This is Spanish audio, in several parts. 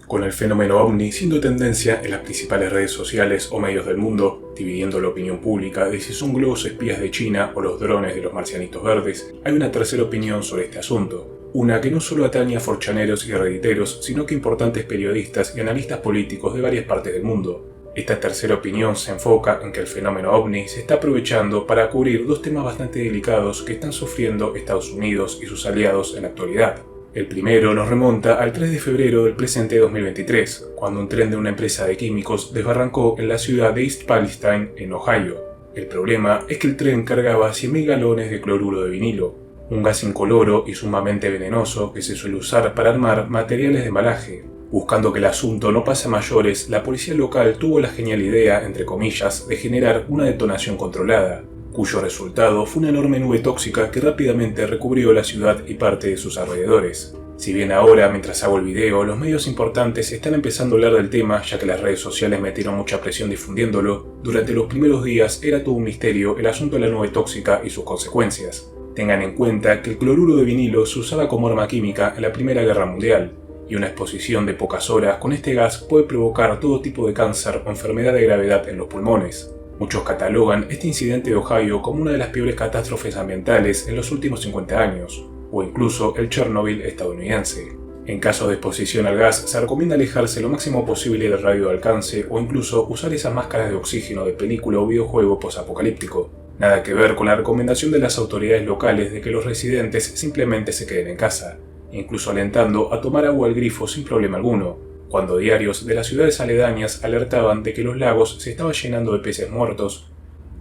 Con el fenómeno ovni siendo tendencia en las principales redes sociales o medios del mundo, dividiendo la opinión pública de si son globos espías de China o los drones de los marcianitos verdes, hay una tercera opinión sobre este asunto. Una que no solo atañe a forchaneros y redditeros, sino que importantes periodistas y analistas políticos de varias partes del mundo. Esta tercera opinión se enfoca en que el fenómeno ovni se está aprovechando para cubrir dos temas bastante delicados que están sufriendo Estados Unidos y sus aliados en la actualidad. El primero nos remonta al 3 de febrero del presente 2023, cuando un tren de una empresa de químicos desbarrancó en la ciudad de East Palestine, en Ohio. El problema es que el tren cargaba 100.000 galones de cloruro de vinilo, un gas incoloro y sumamente venenoso que se suele usar para armar materiales de embalaje. Buscando que el asunto no pase a mayores, la policía local tuvo la genial idea, entre comillas, de generar una detonación controlada, cuyo resultado fue una enorme nube tóxica que rápidamente recubrió la ciudad y parte de sus alrededores. Si bien ahora, mientras hago el video, los medios importantes están empezando a hablar del tema, ya que las redes sociales metieron mucha presión difundiéndolo, durante los primeros días era todo un misterio el asunto de la nube tóxica y sus consecuencias. Tengan en cuenta que el cloruro de vinilo se usaba como arma química en la Primera Guerra Mundial, y una exposición de pocas horas con este gas puede provocar todo tipo de cáncer o enfermedad de gravedad en los pulmones. Muchos catalogan este incidente de Ohio como una de las peores catástrofes ambientales en los últimos 50 años, o incluso el Chernobyl estadounidense. En caso de exposición al gas, se recomienda alejarse lo máximo posible del radio de alcance o incluso usar esas máscaras de oxígeno de película o videojuego posapocalíptico. Nada que ver con la recomendación de las autoridades locales de que los residentes simplemente se queden en casa, incluso alentando a tomar agua del grifo sin problema alguno, cuando diarios de las ciudades aledañas alertaban de que los lagos se estaban llenando de peces muertos,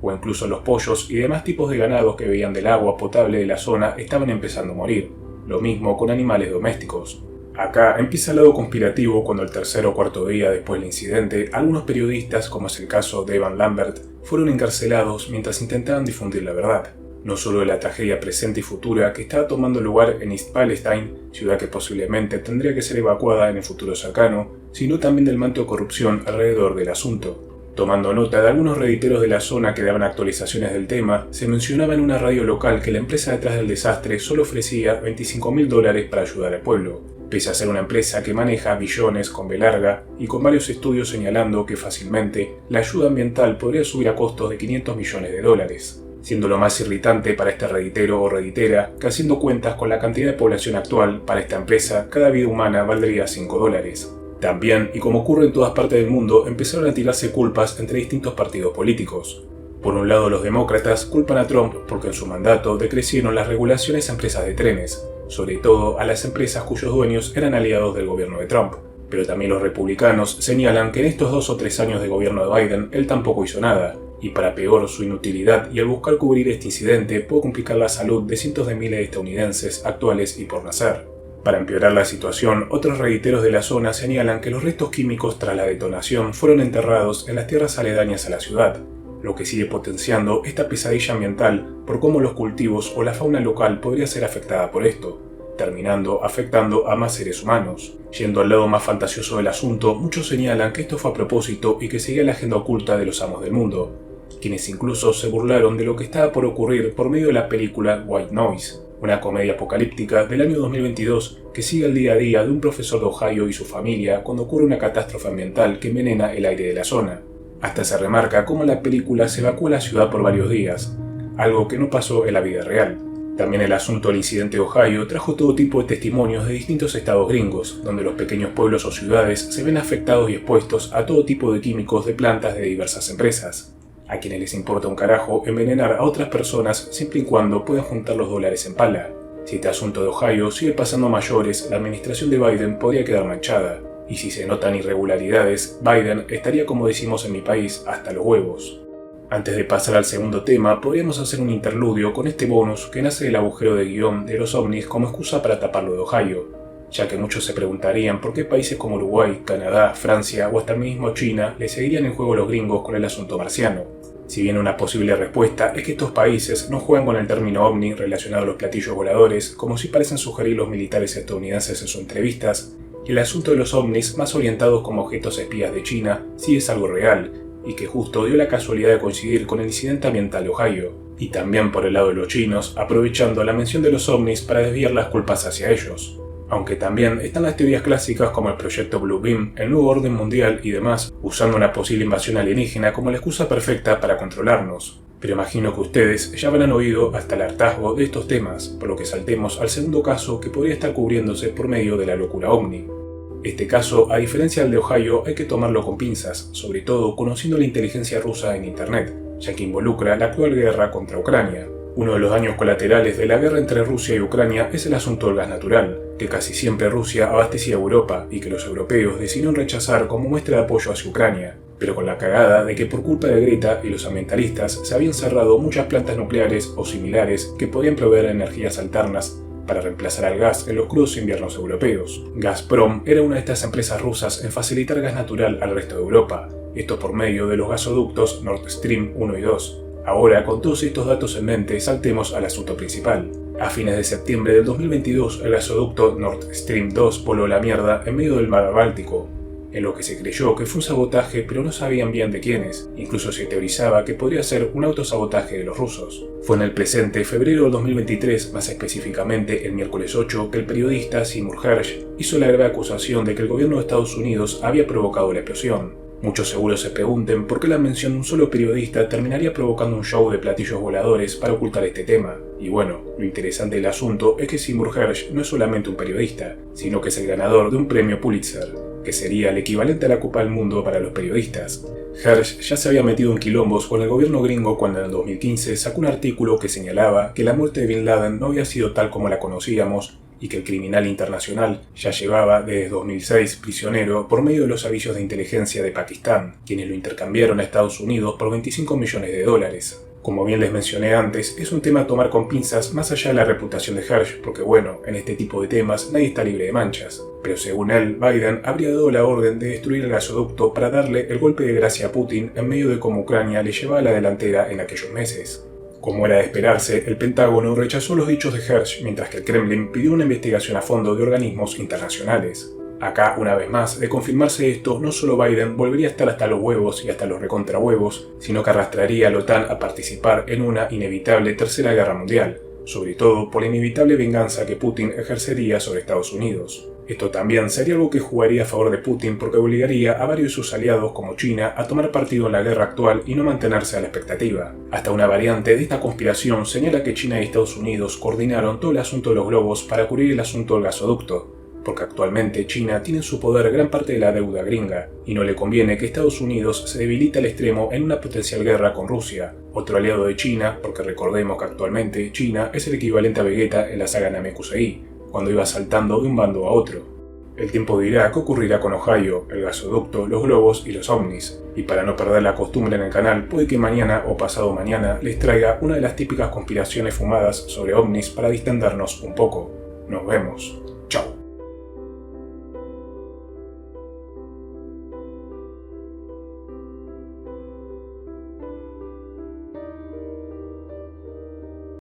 o incluso los pollos y demás tipos de ganados que bebían del agua potable de la zona estaban empezando a morir, lo mismo con animales domésticos. Acá empieza el lado conspirativo cuando el tercer o cuarto día después del incidente, algunos periodistas, como es el caso de Evan Lambert, fueron encarcelados mientras intentaban difundir la verdad. No solo de la tragedia presente y futura que estaba tomando lugar en East Palestine, ciudad que posiblemente tendría que ser evacuada en el futuro cercano, sino también del manto de corrupción alrededor del asunto. Tomando nota de algunos redditeros de la zona que daban actualizaciones del tema, se mencionaba en una radio local que la empresa detrás del desastre solo ofrecía $25.000 para ayudar al pueblo, pese a ser una empresa que maneja billones con B larga y con varios estudios señalando que fácilmente la ayuda ambiental podría subir a costos de $500 millones. Siendo lo más irritante para este redditero o redditera que haciendo cuentas con la cantidad de población actual, para esta empresa cada vida humana valdría $5. También, y como ocurre en todas partes del mundo, empezaron a tirarse culpas entre distintos partidos políticos. Por un lado, los demócratas culpan a Trump porque en su mandato decrecieron las regulaciones a empresas de trenes, sobre todo a las empresas cuyos dueños eran aliados del gobierno de Trump. Pero también los republicanos señalan que en estos 2 o 3 años de gobierno de Biden él tampoco hizo nada, y para peor su inutilidad y al buscar cubrir este incidente puede complicar la salud de cientos de miles de estadounidenses actuales y por nacer. Para empeorar la situación, otros redditeros de la zona señalan que los restos químicos tras la detonación fueron enterrados en las tierras aledañas a la ciudad, lo que sigue potenciando esta pesadilla ambiental por cómo los cultivos o la fauna local podría ser afectada por esto, terminando afectando a más seres humanos. Yendo al lado más fantasioso del asunto, muchos señalan que esto fue a propósito y que seguía la agenda oculta de los amos del mundo, quienes incluso se burlaron de lo que estaba por ocurrir por medio de la película White Noise, una comedia apocalíptica del año 2022 que sigue el día a día de un profesor de Ohio y su familia cuando ocurre una catástrofe ambiental que envenena el aire de la zona. Hasta se remarca cómo en la película se evacúa la ciudad por varios días, algo que no pasó en la vida real. También el asunto del incidente de Ohio trajo todo tipo de testimonios de distintos estados gringos, donde los pequeños pueblos o ciudades se ven afectados y expuestos a todo tipo de químicos de plantas de diversas empresas, a quienes les importa un carajo envenenar a otras personas siempre y cuando puedan juntar los dólares en pala. Si este asunto de Ohio sigue pasando a mayores, la administración de Biden podría quedar manchada, y si se notan irregularidades, Biden estaría, como decimos en mi país, hasta los huevos. Antes de pasar al segundo tema, podríamos hacer un interludio con este bonus que nace del agujero de guión de los ovnis como excusa para taparlo de Ohio, ya que muchos se preguntarían por qué países como Uruguay, Canadá, Francia o hasta el mismo China le seguirían el juego a los gringos con el asunto marciano. Si bien una posible respuesta es que estos países no juegan con el término ovni relacionado a los platillos voladores, como sí parecen sugerir los militares estadounidenses en sus entrevistas, y el asunto de los ovnis más orientados como objetos espías de China sí es algo real, y que justo dio la casualidad de coincidir con el incidente ambiental de Ohio, y también por el lado de los chinos, aprovechando la mención de los ovnis para desviar las culpas hacia ellos. Aunque también están las teorías clásicas como el proyecto Blue Beam, el nuevo orden mundial y demás, usando una posible invasión alienígena como la excusa perfecta para controlarnos. Pero imagino que ustedes ya habrán oído hasta el hartazgo de estos temas, por lo que saltemos al segundo caso que podría estar cubriéndose por medio de la locura ovni. Este caso, a diferencia del de Ohio, hay que tomarlo con pinzas, sobre todo conociendo la inteligencia rusa en Internet, ya que involucra la actual guerra contra Ucrania. Uno de los daños colaterales de la guerra entre Rusia y Ucrania es el asunto del gas natural, que casi siempre Rusia abastecía a Europa y que los europeos decidieron rechazar como muestra de apoyo hacia Ucrania, pero con la cagada de que por culpa de Greta y los ambientalistas se habían cerrado muchas plantas nucleares o similares que podían proveer energías alternas para reemplazar al gas en los crudos inviernos europeos. Gazprom era una de estas empresas rusas en facilitar gas natural al resto de Europa, esto por medio de los gasoductos Nord Stream 1 y 2. Ahora, con todos estos datos en mente, saltemos al asunto principal. A fines de septiembre del 2022, el gasoducto Nord Stream 2 voló a la mierda en medio del mar Báltico, en lo que se creyó que fue un sabotaje, pero no sabían bien de quiénes. Incluso se teorizaba que podría ser un autosabotaje de los rusos. Fue en el presente febrero del 2023, más específicamente el miércoles 8, que el periodista Seymour Hersh hizo la grave acusación de que el gobierno de Estados Unidos había provocado la explosión. Muchos seguro se pregunten por qué la mención de un solo periodista terminaría provocando un show de platillos voladores para ocultar este tema. Y bueno, lo interesante del asunto es que Seymour Hersh no es solamente un periodista, sino que es el ganador de un premio Pulitzer, que sería el equivalente a la Copa del Mundo para los periodistas. Hersh ya se había metido en quilombos con el gobierno gringo cuando en el 2015 sacó un artículo que señalaba que la muerte de Bin Laden no había sido tal como la conocíamos y que el criminal internacional ya llevaba desde 2006 prisionero por medio de los servicios de inteligencia de Pakistán, quienes lo intercambiaron a Estados Unidos por $25 millones. Como bien les mencioné antes, es un tema a tomar con pinzas más allá de la reputación de Hersh, porque bueno, en este tipo de temas nadie está libre de manchas. Pero según él, Biden habría dado la orden de destruir el gasoducto para darle el golpe de gracia a Putin en medio de cómo Ucrania le llevaba la delantera en aquellos meses. Como era de esperarse, el Pentágono rechazó los dichos de Hersh, mientras que el Kremlin pidió una investigación a fondo de organismos internacionales. Acá, una vez más, de confirmarse esto, no solo Biden volvería a estar hasta los huevos y hasta los recontrahuevos, sino que arrastraría a la OTAN a participar en una inevitable tercera guerra mundial, sobre todo por la inevitable venganza que Putin ejercería sobre Estados Unidos. Esto también sería algo que jugaría a favor de Putin porque obligaría a varios de sus aliados como China a tomar partido en la guerra actual y no mantenerse a la expectativa. Hasta una variante de esta conspiración señala que China y Estados Unidos coordinaron todo el asunto de los globos para cubrir el asunto del gasoducto, porque actualmente China tiene en su poder gran parte de la deuda gringa, y no le conviene que Estados Unidos se debilite al extremo en una potencial guerra con Rusia, otro aliado de China, porque recordemos que actualmente China es el equivalente a Vegeta en la saga Namekusei, cuando iba saltando de un bando a otro. El tiempo dirá qué ocurrirá con Ohio, el gasoducto, los globos y los ovnis, y para no perder la costumbre en el canal, puede que mañana o pasado mañana les traiga una de las típicas conspiraciones fumadas sobre ovnis para distendernos un poco. Nos vemos. Chao.